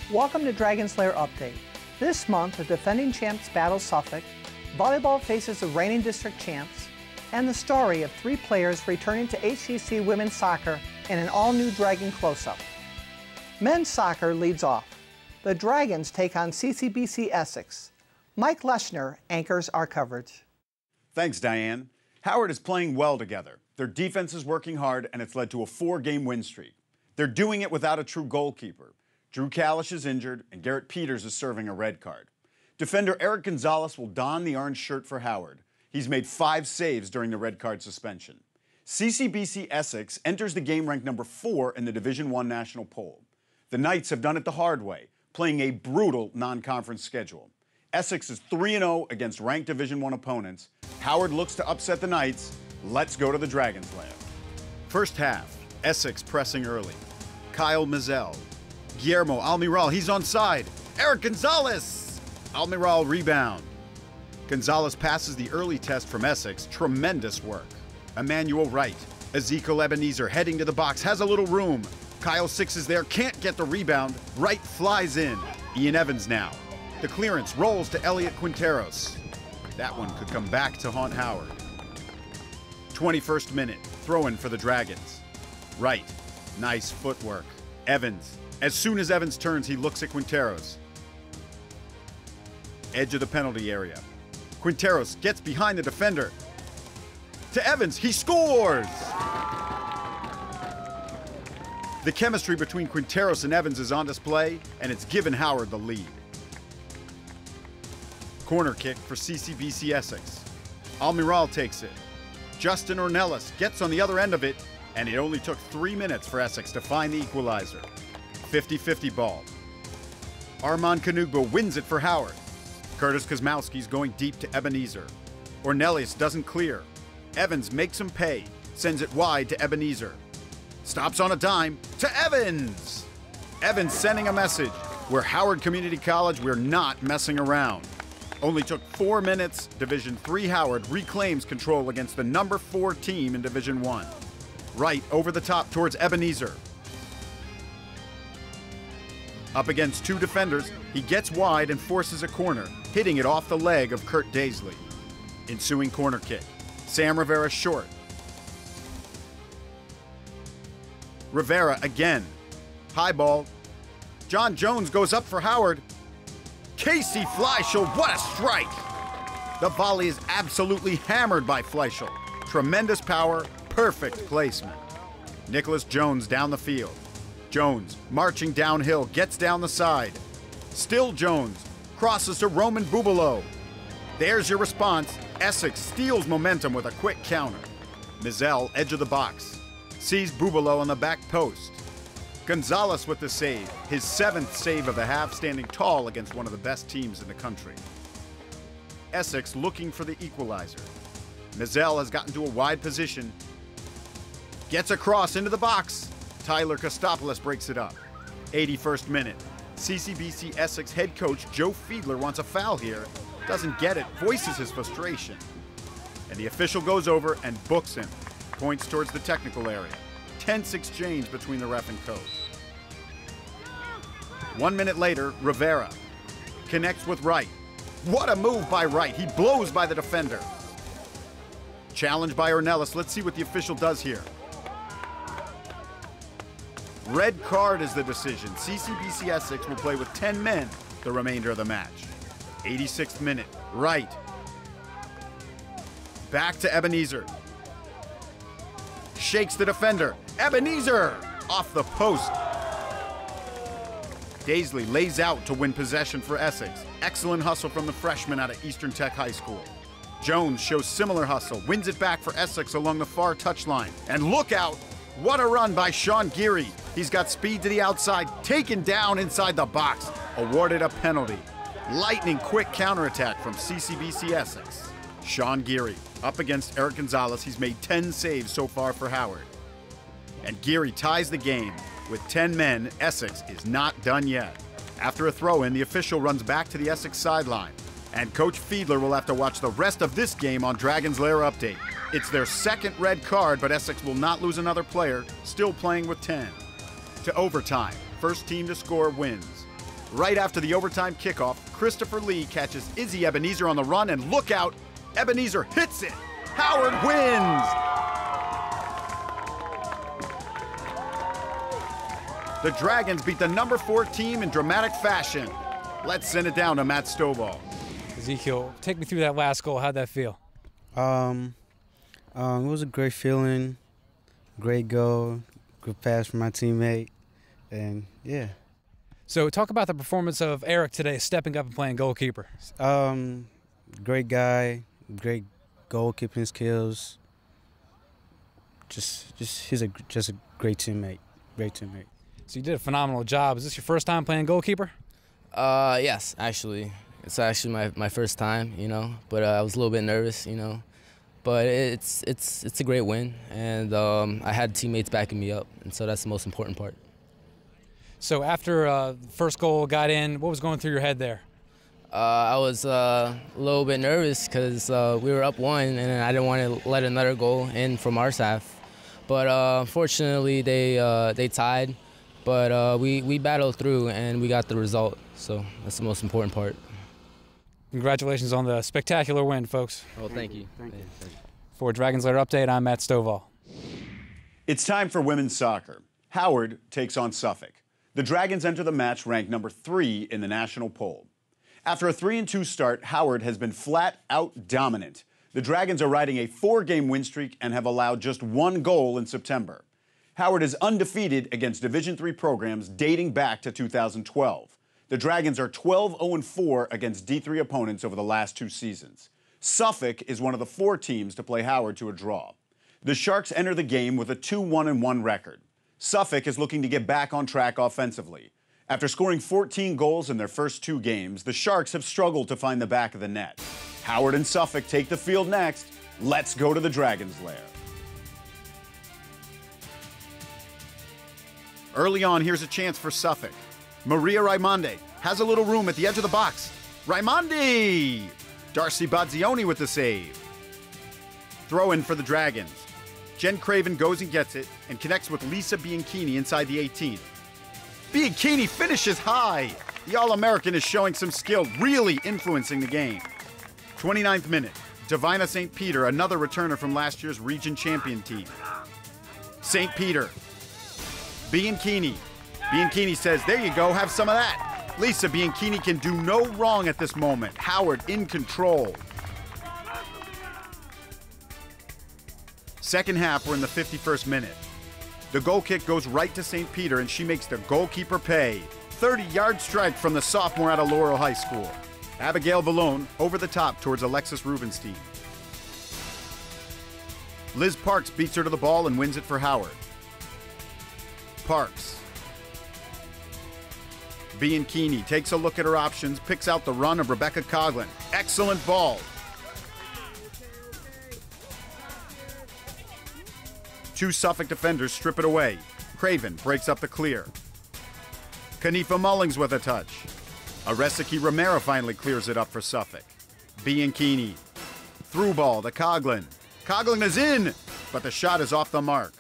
Welcome to Dragon's Lair Update. This month, the defending champs battle Suffolk, volleyball faces the reigning district champs, and the story of 3 players returning to HCC women's soccer in an all-new Dragon close-up. Men's soccer leads off. The Dragons take on CCBC Essex. Mike Leschner anchors our coverage. Thanks, Diane. Howard is playing well together. Their defense is working hard, and it's led to a 4-game win streak. They're doing it without a true goalkeeper. Drew Kalish is injured, and Garrett Peters is serving a red card. Defender Eric Gonzalez will don the orange shirt for Howard. He's made 5 saves during the red card suspension. CCBC Essex enters the game ranked number 4 in the Division I national poll. The Knights have done it the hard way, playing a brutal non-conference schedule. Essex is 3-0 against ranked Division I opponents. Howard looks to upset the Knights. Let's go to the Dragons' Lair. First half, Essex pressing early. Kyle Mizell. Guillermo Almiral, he's onside. Eric Gonzalez! Almiral rebound. Gonzalez passes the early test from Essex. Tremendous work. Emmanuel Wright. Ezekiel Ebenezer heading to the box, has a little room. Kyle Six is there, can't get the rebound. Wright flies in. Ian Evans now. The clearance rolls to Elliot Quinteros. That one could come back to haunt Howard. 21st minute, throw-in for the Dragons. Wright, nice footwork. Evans. As soon as Evans turns, he looks at Quinteros. Edge of the penalty area. Quinteros gets behind the defender. To Evans, he scores! The chemistry between Quinteros and Evans is on display, and it's given Howard the lead. Corner kick for CCBC Essex. Almiral takes it. Justin Ornelas gets on the other end of it, and it only took 3 minutes for Essex to find the equalizer. 50-50 ball. Armand Kanugba wins it for Howard. Curtis Kosmowski's going deep to Ebenezer. Ornelas doesn't clear. Evans makes him pay, sends it wide to Ebenezer. Stops on a dime to Evans! Evans sending a message. We're Howard Community College, we're not messing around. Only took 4 minutes. Division III Howard reclaims control against the number 4 team in Division I. Right over the top towards Ebenezer. Up against 2 defenders, he gets wide and forces a corner, hitting it off the leg of Kurt Daisley. Ensuing corner kick. Sam Rivera short. Rivera again. High ball. John Jones goes up for Howard. Casey Fleischl, what a strike! The volley is absolutely hammered by Fleischl. Tremendous power, perfect placement. Nicholas Jones down the field. Jones, marching downhill, gets down the side. Still Jones, crosses to Roman Bubalo. There's your response. Essex steals momentum with a quick counter. Mizell, edge of the box. Sees Bubalo on the back post. Gonzalez with the save, his 7th save of the half, standing tall against one of the best teams in the country. Essex looking for the equalizer. Mizell has gotten to a wide position. Gets across into the box. Tyler Kostopoulos breaks it up. 81st minute. CCBC Essex head coach Joe Fiedler wants a foul here. Doesn't get it, voices his frustration. And the official goes over and books him. Points towards the technical area. Tense exchange between the ref and coach. 1 minute later, Rivera connects with Wright. What a move by Wright. He blows by the defender. Challenged by Ornelas. Let's see what the official does here. Red card is the decision. CCBC Essex will play with 10 men the remainder of the match. 86th minute, Wright. Back to Ebenezer. Shakes the defender. Ebenezer! Off the post. Daisley lays out to win possession for Essex. Excellent hustle from the freshman out of Eastern Tech High School. Jones shows similar hustle, wins it back for Essex along the far touchline. And look out! What a run by Sean Geary. He's got speed to the outside, taken down inside the box. Awarded a penalty. Lightning quick counterattack from CCBC Essex. Sean Geary up against Eric Gonzalez. He's made 10 saves so far for Howard. And Geary ties the game. With 10 men, Essex is not done yet. After a throw-in, the official runs back to the Essex sideline. And Coach Fiedler will have to watch the rest of this game on Dragon's Lair Update. It's their 2nd red card, but Essex will not lose another player, still playing with 10. To overtime, first team to score wins. Right after the overtime kickoff, Christopher Lee catches Izzy Ebenezer on the run, and look out, Ebenezer hits it. Howard wins. The Dragons beat the number 4 team in dramatic fashion. Let's send it down to Matt Stovall. Ezekiel, take me through that last goal. How'd that feel? It was a great feeling, great goal, good pass from my teammate, and yeah. So talk about the performance of Eric today, stepping up and playing goalkeeper. Great guy, great goalkeeping skills. He's just a great teammate, So you did a phenomenal job. Is this your first time playing goalkeeper? Yes, actually. It's actually my first time, but I was a little bit nervous, But it's a great win, and I had teammates backing me up, and so that's the most important part. So after the first goal got in, what was going through your head there? I was a little bit nervous because we were up 1, and I didn't want to let another goal in from our staff. But fortunately, they tied. But we battled through, and we got the result. So that's the most important part. Congratulations on the spectacular win, folks. Well, thank you. For Dragons Lair Update, I'm Matt Stovall. It's time for women's soccer. Howard takes on Suffolk. The Dragons enter the match ranked number 3 in the national poll. After a 3-2 start, Howard has been flat-out dominant. The Dragons are riding a 4-game win streak and have allowed just 1 goal in September. Howard is undefeated against Division III programs dating back to 2012. The Dragons are 12-0-4 against D3 opponents over the last 2 seasons. Suffolk is one of the 4 teams to play Howard to a draw. The Sharks enter the game with a 2-1-1 record. Suffolk is looking to get back on track offensively. After scoring 14 goals in their first 2 games, the Sharks have struggled to find the back of the net. Howard and Suffolk take the field next. Let's go to the Dragons' lair. Early on, here's a chance for Suffolk. Maria Raimondi has a little room at the edge of the box. Raimondi! Darcy Bazzioni with the save. Throw in for the Dragons. Jen Craven goes and gets it and connects with Lisa Bianchini inside the 18. Bianchini finishes high. The All-American is showing some skill, really influencing the game. 29th minute. Divina St. Peter, another returner from last year's region champion team. St. Peter. Bianchini. Bianchini says, there you go, have some of that. Lisa Bianchini can do no wrong at this moment. Howard in control. Second half, we're in the 51st minute. The goal kick goes right to St. Peter, and she makes the goalkeeper pay. 30-yard strike from the sophomore out of Laurel High School. Abigail Vallone over the top towards Alexis Rubenstein. Liz Parks beats her to the ball and wins it for Howard. Parks. Bianchini takes a look at her options, picks out the run of Rebecca Coughlin. Excellent ball. 2 Suffolk defenders strip it away. Craven breaks up the clear. Kennefa Mullings with a touch. Aresiki Romero finally clears it up for Suffolk. Bianchini. Through ball to Coughlin. Coughlin is in, but the shot is off the mark.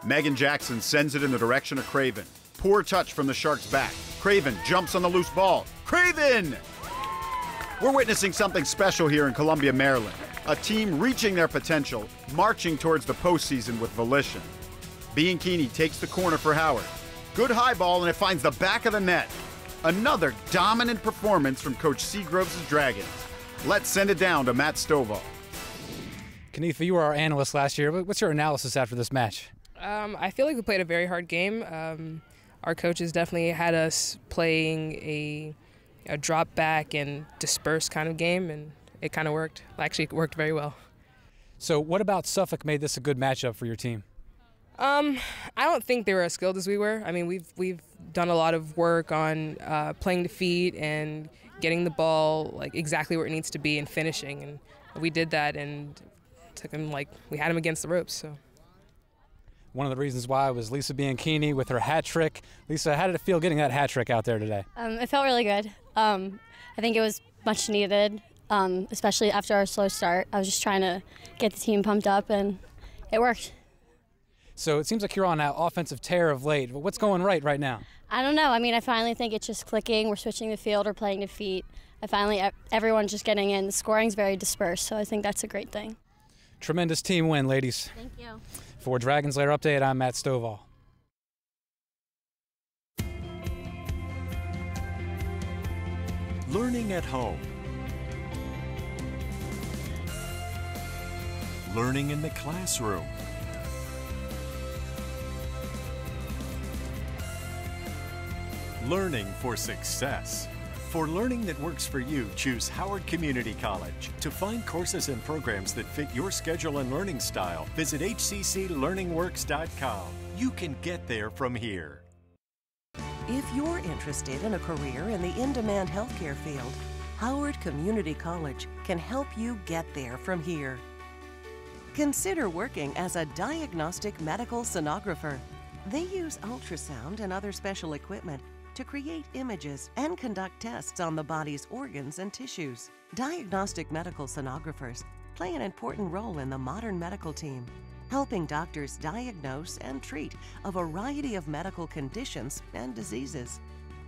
Megan Jackson sends it in the direction of Craven. Poor touch from the Sharks' back. Craven jumps on the loose ball. Craven! We're witnessing something special here in Columbia, Maryland. A team reaching their potential, marching towards the postseason with volition. Bianchini takes the corner for Howard. Good high ball, and it finds the back of the net. Another dominant performance from Coach Seagroves' Dragons. Let's send it down to Matt Stovall. Kennefa, you were our analyst last year. What's your analysis after this match? I feel like we played a very hard game. Our coaches definitely had us playing a drop back and disperse kind of game, and it kind of worked. Actually, it worked very well. So what about Suffolk made this a good matchup for your team? I don't think they were as skilled as we were. I mean, we've done a lot of work on playing to feet and getting the ball like exactly where it needs to be and finishing, and we did that and took him we had him against the ropes. So. One of the reasons why was Lisa Bianchini with her hat trick. Lisa, how did it feel getting that hat trick out there today? It felt really good. I think it was much needed, especially after our slow start. I was just trying to get the team pumped up, and it worked. So it seems like you're on an offensive tear of late. But what's going right now? I don't know. I mean, I finally think it's just clicking. We're switching the field. We're playing to feet. Everyone's just getting in. The scoring's very dispersed, so I think that's a great thing. Tremendous team win, ladies. Thank you. For Dragons Lair Update, I'm Matt Stovall. Learning at home. Learning in the classroom. Learning for success. For learning that works for you, choose Howard Community College. To find courses and programs that fit your schedule and learning style, visit hcclearningworks.com. You can get there from here. If you're interested in a career in the in-demand healthcare field, Howard Community College can help you get there from here. Consider working as a diagnostic medical sonographer. They use ultrasound and other special equipment to create images and conduct tests on the body's organs and tissues. Diagnostic medical sonographers play an important role in the modern medical team, helping doctors diagnose and treat a variety of medical conditions and diseases.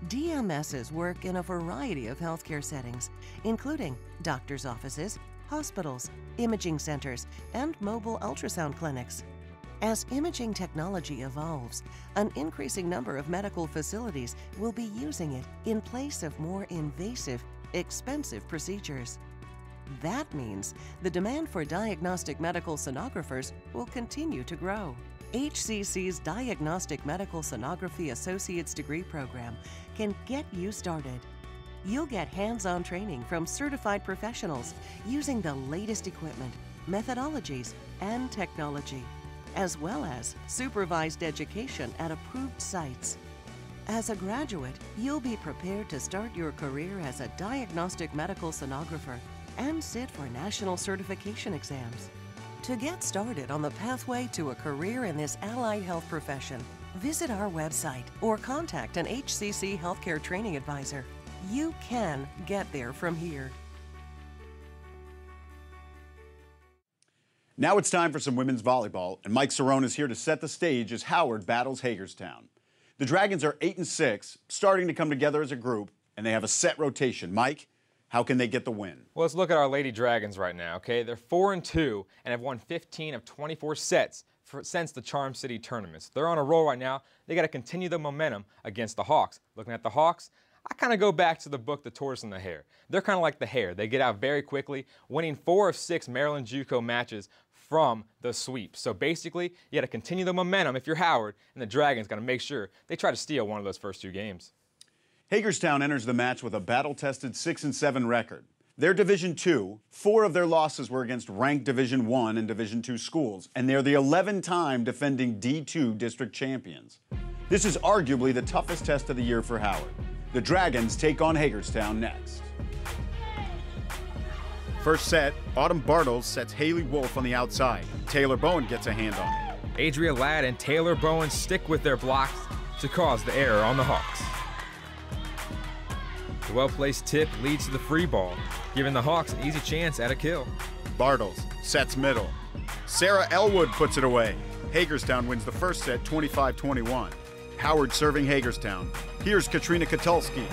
DMSs work in a variety of healthcare settings, including doctors' offices, hospitals, imaging centers, and mobile ultrasound clinics. As imaging technology evolves, an increasing number of medical facilities will be using it in place of more invasive, expensive procedures. That means the demand for diagnostic medical sonographers will continue to grow. HCC's Diagnostic Medical Sonography Associate's Degree Program can get you started. You'll get hands-on training from certified professionals using the latest equipment, methodologies, and technology, as well as supervised education at approved sites. As a graduate, you'll be prepared to start your career as a diagnostic medical sonographer and sit for national certification exams. To get started on the pathway to a career in this allied health profession, visit our website or contact an HCC healthcare training advisor. You can get there from here. Now it's time for some women's volleyball, and Mike Cerrone is here to set the stage as Howard battles Hagerstown. The Dragons are 8-6, starting to come together as a group, and they have a set rotation. Mike, how can they get the win? Well, let's look at our Lady Dragons right now, okay? They're 4-2 and have won 15 of 24 sets since the Charm City tournaments. They're on a roll right now. They got to continue the momentum against the Hawks. Looking at the Hawks, I kind of go back to the book, The Tortoise and the Hare. They're kind of like the hare. They get out very quickly, winning 4 of 6 Maryland JUCO matches from the sweep. So basically, you got to continue the momentum if you're Howard, and the Dragons got to make sure they try to steal one of those first 2 games. Hagerstown enters the match with a battle-tested 6-7 record. They're Division II. 4 of their losses were against ranked Division I and Division II schools, and they're the 11-time defending D2 district champions. This is arguably the toughest test of the year for Howard. The Dragons take on Hagerstown next. First set, Autumn Bartles sets Haley Wolf on the outside. Taylor Bowen gets a hand on it. Adria Ladd and Taylor Bowen stick with their blocks to cause the error on the Hawks. The well-placed tip leads to the free ball, giving the Hawks an easy chance at a kill. Bartles sets middle. Sarah Elwood puts it away. Hagerstown wins the first set 25-21. Howard serving Hagerstown. Here's Katrina Katulski.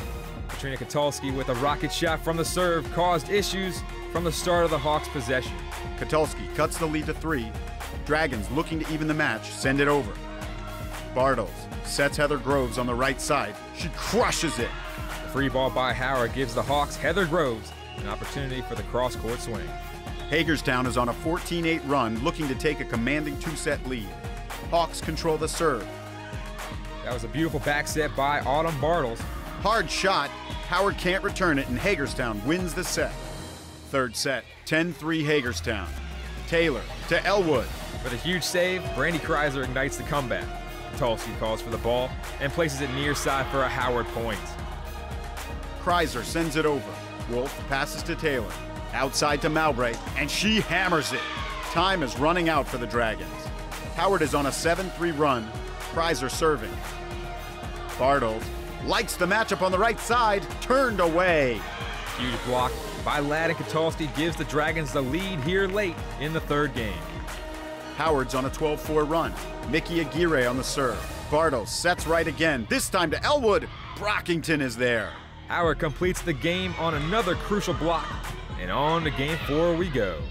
Katrina Katulski with a rocket shot from the serve caused issues from the start of the Hawks' possession. Katulski cuts the lead to 3. Dragons looking to even the match, send it over. Bartles sets Heather Groves on the right side. She crushes it. The free ball by Howard gives the Hawks Heather Groves an opportunity for the cross-court swing. Hagerstown is on a 14-8 run, looking to take a commanding 2-set lead. Hawks control the serve. That was a beautiful back set by Autumn Bartles. Hard shot. Howard can't return it, and Hagerstown wins the set. Third set, 10-3 Hagerstown. Taylor to Elwood. With a huge save, Brandy Kreiser ignites the comeback. Katulski calls for the ball and places it near side for a Howard point. Kreiser sends it over. Wolf passes to Taylor. Outside to Mowbray, and she hammers it. Time is running out for the Dragons. Howard is on a 7-3 run. Kreiser serving. Bartles likes the matchup on the right side, turned away. Huge block by Ladd, and Katulski gives the Dragons the lead here late in the third game. Howard's on a 12-4 run. Mickey Aguirre on the serve. Bartles sets right again, this time to Elwood. Brockington is there. Howard completes the game on another crucial block. And on to game 4 we go.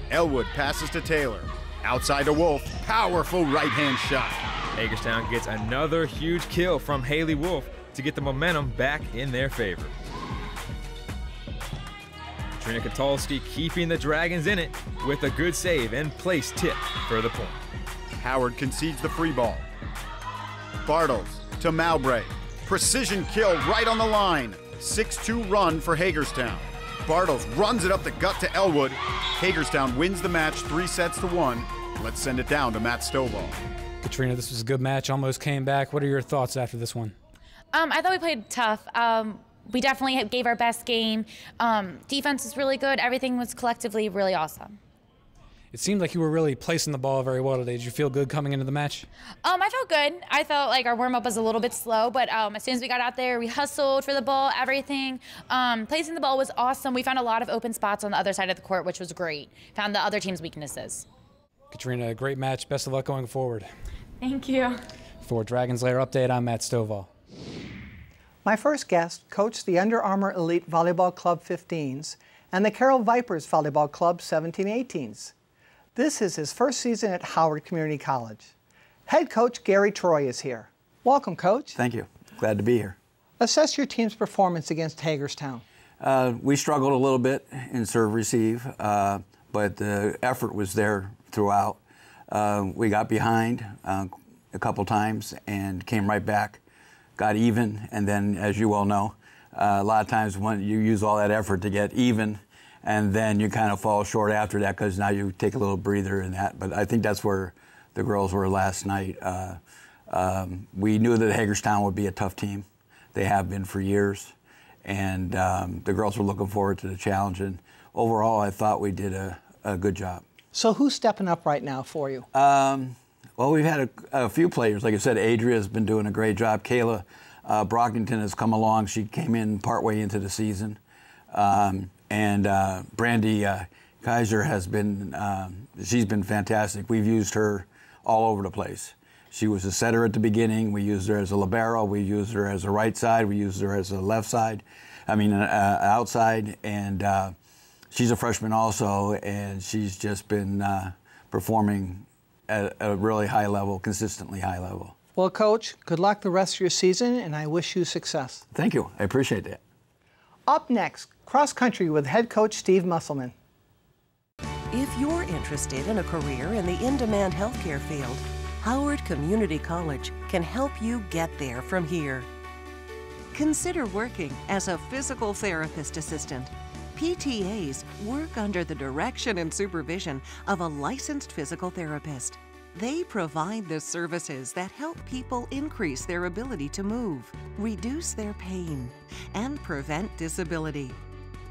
Elwood passes to Taylor. Outside to Wolf. Powerful right-hand shot. Hagerstown gets another huge kill from Haley Wolf to get the momentum back in their favor. Trina Katalski keeping the Dragons in it with a good save and place tip for the point. Howard concedes the free ball. Bartles to Mowbray. Precision kill right on the line. 6-2 run for Hagerstown. Bartles runs it up the gut to Elwood. Hagerstown wins the match 3-1. Let's send it down to Matt Stovall. Katrina, this was a good match, almost came back. What are your thoughts after this one? I thought we played tough. We definitely gave our best game. Defense was really good. Everything was collectively really awesome. It seemed like you were really placing the ball very well today. Did you feel good coming into the match? I felt good. I felt like our warm-up was a little bit slow, but as soon as we got out there, we hustled for the ball, everything. Placing the ball was awesome. We found a lot of open spots on the other side of the court, which was great. Found the other team's weaknesses. Katrina, great match. Best of luck going forward. Thank you. For Dragons Lair Update, I'm Matt Stovall. My first guest coached the Under Armour Elite Volleyball Club 15s and the Carroll Vipers Volleyball Club 17-18s. This is his first season at Howard Community College. Head coach Gary Troy is here. Welcome, Coach. Thank you. Glad to be here. Assess your team's performance against Hagerstown. We struggled a little bit in serve-receive, but the effort was there throughout. We got behind a couple times and came right back, got even, and then, as you well know, a lot of times when you use all that effort to get even, and then you kind of fall short after that because now you take a little breather in that. But I think that's where the girls were last night. We knew that Hagerstown would be a tough team. They have been for years. And the girls were looking forward to the challenge. And overall, I thought we did a good job. So who's stepping up right now for you? Well, we've had a few players. Like I said, Adria has been doing a great job. Kayla Brockington has come along. She came in partway into the season. And Brandy Kaiser has been, she's been fantastic. We've used her all over the place. She was a setter at the beginning. We used her as a libero. We used her as a right side. We used her as a left side. Outside. And she's a freshman also, and she's just been performing at a really high level, consistently high level. Well, Coach, good luck the rest of your season, and I wish you success. Thank you. I appreciate that. Up next, cross country with head coach Steve Musselman. If you're interested in a career in the in-demand healthcare field, Howard Community College can help you get there from here. Consider working as a physical therapist assistant. PTAs work under the direction and supervision of a licensed physical therapist. They provide the services that help people increase their ability to move, reduce their pain, and prevent disability.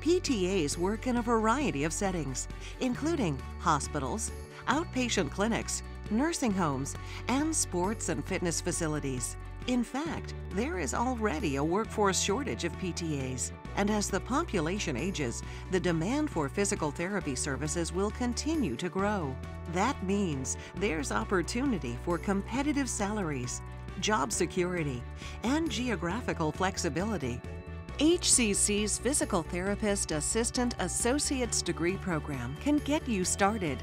PTAs work in a variety of settings, including hospitals, outpatient clinics, nursing homes, and sports and fitness facilities. In fact, there is already a workforce shortage of PTAs, and as the population ages, the demand for physical therapy services will continue to grow. That means there's opportunity for competitive salaries, job security, and geographical flexibility. HCC's Physical Therapist Assistant Associate's Degree Program can get you started.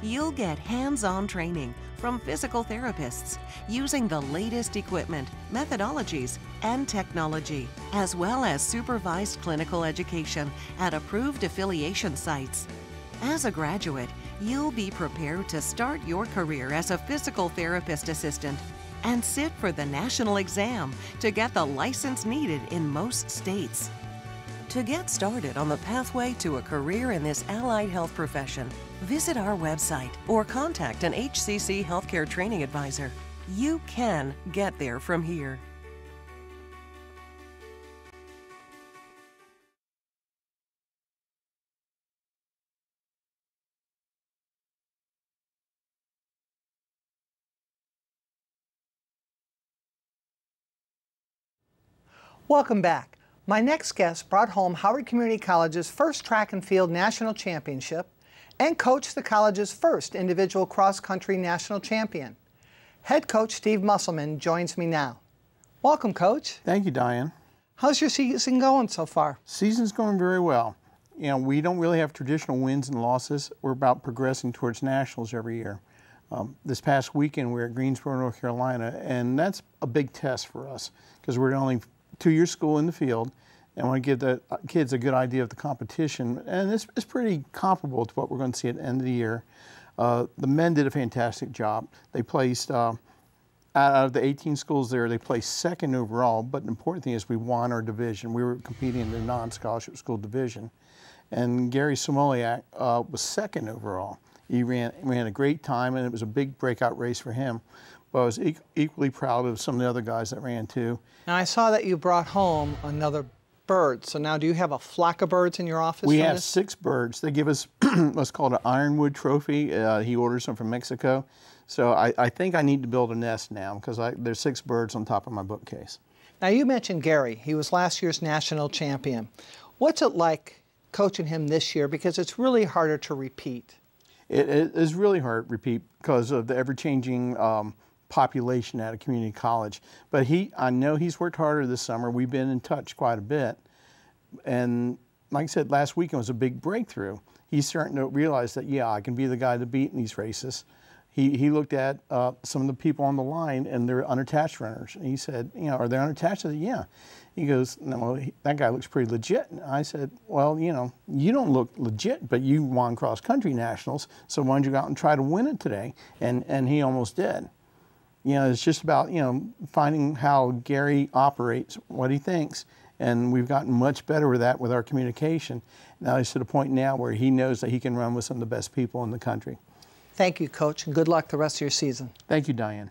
You'll get hands-on training from physical therapists using the latest equipment, methodologies, and technology, as well as supervised clinical education at approved affiliation sites. As a graduate, you'll be prepared to start your career as a physical therapist assistant and sit for the national exam to get the license needed in most states. To get started on the pathway to a career in this allied health profession, visit our website or contact an HCC healthcare training advisor. You can get there from here. Welcome back. My next guest brought home Howard Community College's first track and field national championship and coached the college's first individual cross-country national champion. Head coach Steve Musselman joins me now. Welcome, Coach. Thank you, Diane. How's your season going so far? Season's going very well. You know, we don't really have traditional wins and losses. We're about progressing towards nationals every year. This past weekend, we were at Greensboro, North Carolina, and that's a big test for us because we're the only two-year school in the field, and want to give the kids a good idea of the competition. And it's pretty comparable to what we're going to see at the end of the year. The men did a fantastic job. They placed, out of the 18 schools there, they placed second overall, but the important thing is we won our division. We were competing in the non-scholarship school division. And Gary Samoliak was second overall. He ran a great time, and it was a big breakout race for him. But I was equally proud of some of the other guys that ran too. Now I saw that you brought home another bird. So now do you have a flock of birds in your office? We have 6 birds. They give us what's called an ironwood trophy. He orders them from Mexico. So I think I need to build a nest now because there's 6 birds on top of my bookcase. Now you mentioned Gary. He was last year's national champion. What's it like coaching him this year? Because it's really harder to repeat. It is really hard to repeat because of the ever-changing population at a community college. But I know he's worked harder this summer. We've been in touch quite a bit. And like I said, last weekend was a big breakthrough. He's starting to realize that, yeah, I can be the guy to beat in these races. He looked at some of the people on the line, and they're unattached runners. And he said, you know, are they unattached? I said, yeah. He goes, no, that guy looks pretty legit. And I said, well, you know, you don't look legit, but you won cross-country nationals, so why don't you go out and try to win it today? And he almost did. You know, it's just about, you know, finding how Gary operates, what he thinks, and we've gotten much better with that with our communication. Now he's to the point now where he knows that he can run with some of the best people in the country. Thank you, Coach, and good luck the rest of your season. Thank you, Diane.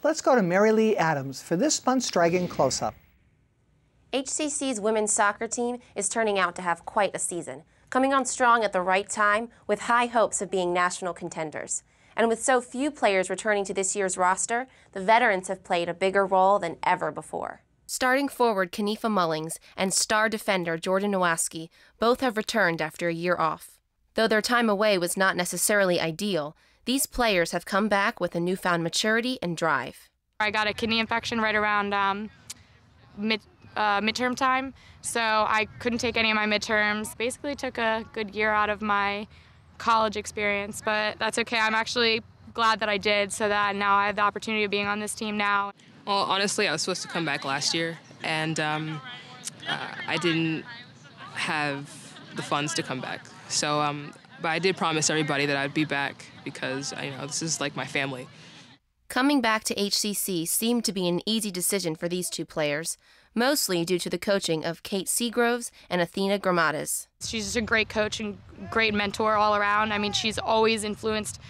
Let's go to MaryLee Adams for this month's Dragon Close-Up. HCC's women's soccer team is turning out to have quite a season, coming on strong at the right time with high hopes of being national contenders. And with so few players returning to this year's roster, the veterans have played a bigger role than ever before. Starting forward Kennefa Mullings and star defender Jordan Nowaskey both have returned after a year off. Though their time away was not necessarily ideal, these players have come back with a newfound maturity and drive. I got a kidney infection right around midterm time, so I couldn't take any of my midterms. Basically took a good year out of my college experience, but that's okay. I'm actually glad that I did, so that now I have the opportunity of being on this team now. Well, honestly, I was supposed to come back last year, and I didn't have the funds to come back. So, but I did promise everybody that I'd be back because, you know, this is like my family. Coming back to HCC seemed to be an easy decision for these two players, mostly due to the coaching of Kate Seagroves and Athena Gramades. She's just a great coach and great mentor all around. I mean, she's always influenced,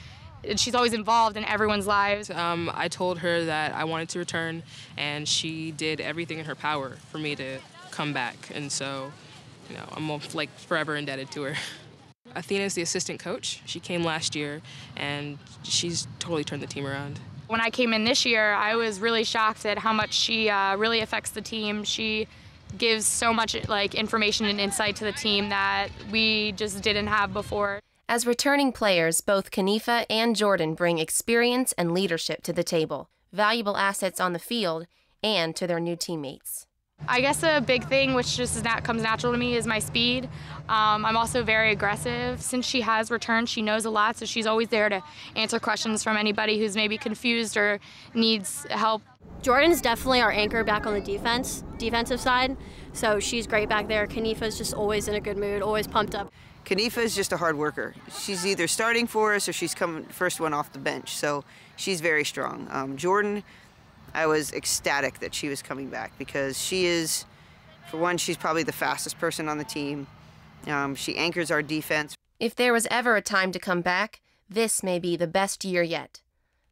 she's always involved in everyone's lives. I told her that I wanted to return, and she did everything in her power for me to come back. And so, you know, I'm like forever indebted to her. Athena's the assistant coach. She came last year, and she's totally turned the team around. When I came in this year, I was really shocked at how much she really affects the team. She gives so much information and insight to the team that we just didn't have before. As returning players, both Kennefa and Jordan bring experience and leadership to the table, valuable assets on the field and to their new teammates. I guess a big thing, which just comes natural to me, is my speed. I'm also very aggressive. Since she has returned, she knows a lot, so she's always there to answer questions from anybody who's maybe confused or needs help. Jordan's definitely our anchor back on the defensive side, so she's great back there. Kennefa's just always in a good mood, always pumped up. Kennefa is just a hard worker. She's either starting for us or she's coming first one off the bench, so she's very strong. Jordan, I was ecstatic that she was coming back because she is, for one, she's probably the fastest person on the team. She anchors our defense. If there was ever a time to come back, this may be the best year yet.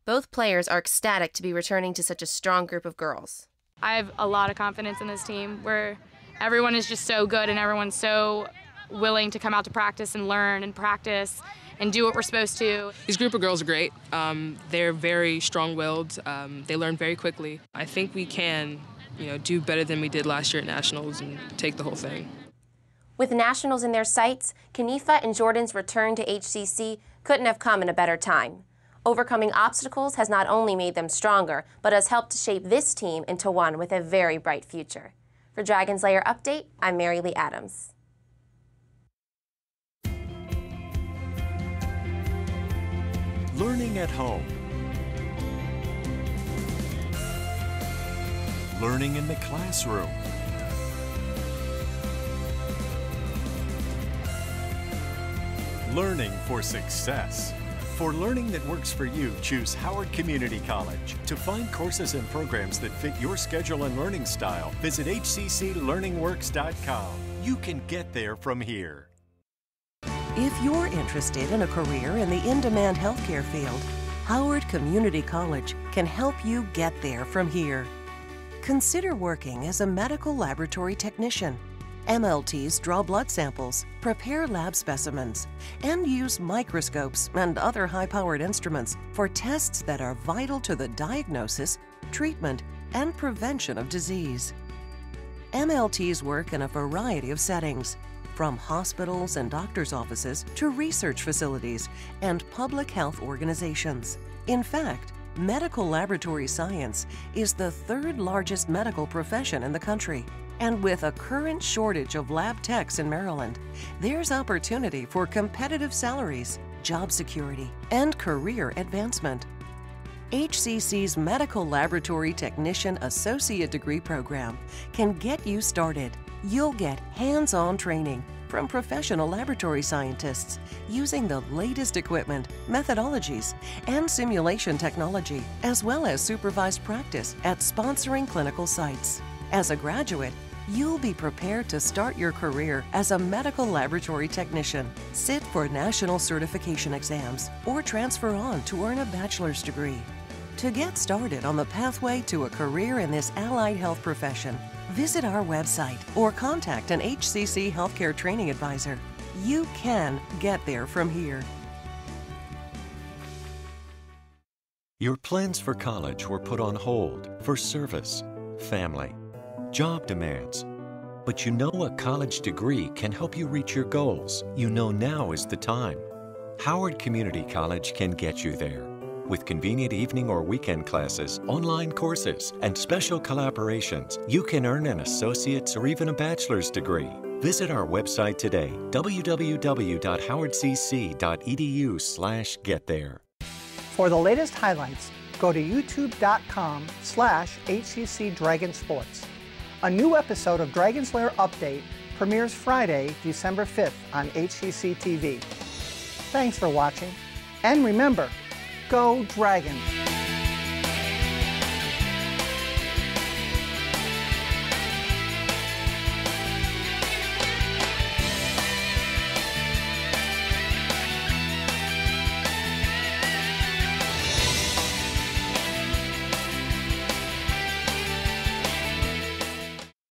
Both players are ecstatic to be returning to such a strong group of girls. I have a lot of confidence in this team where everyone is just so good and everyone's so willing to come out to practice and learn and practice and do what we're supposed to. These group of girls are great. They're very strong-willed. They learn very quickly. I think we can, do better than we did last year at Nationals and take the whole thing. With nationals in their sights, Kennefa and Jordan's return to HCC couldn't have come in a better time. Overcoming obstacles has not only made them stronger, but has helped to shape this team into one with a very bright future. For Dragons Lair Update, I'm MaryLee Adams. Learning at home. Learning in the classroom. Learning for success. For learning that works for you, choose Howard Community College. To find courses and programs that fit your schedule and learning style, visit HCC-LearningWorks.com. You can get there from here. If you're interested in a career in the in-demand healthcare field, Howard Community College can help you get there from here. Consider working as a medical laboratory technician. MLTs draw blood samples, prepare lab specimens, and use microscopes and other high-powered instruments for tests that are vital to the diagnosis, treatment, and prevention of disease. MLTs work in a variety of settings, from hospitals and doctors' offices to research facilities and public health organizations. In fact, medical laboratory science is the third largest medical profession in the country. And with a current shortage of lab techs in Maryland, there's opportunity for competitive salaries, job security, and career advancement. HCC's Medical Laboratory Technician Associate Degree Program can get you started. You'll get hands-on training from professional laboratory scientists using the latest equipment, methodologies, and simulation technology, as well as supervised practice at sponsoring clinical sites. As a graduate, you'll be prepared to start your career as a medical laboratory technician. Sit for national certification exams or transfer on to earn a bachelor's degree. To get started on the pathway to a career in this allied health profession, visit our website or contact an HCC healthcare training advisor. You can get there from here. Your plans for college were put on hold for service, family, job demands. But you know a college degree can help you reach your goals. You know now is the time. Howard Community College can get you there. With convenient evening or weekend classes, online courses, and special collaborations, you can earn an associate's or even a bachelor's degree. Visit our website today, www.howardcc.edu/getthere. For the latest highlights, go to youtube.com/HCC Dragon Sports. A new episode of Dragons Lair Update premieres Friday, December 5th on HCC-TV. Thanks for watching, and remember, go Dragons!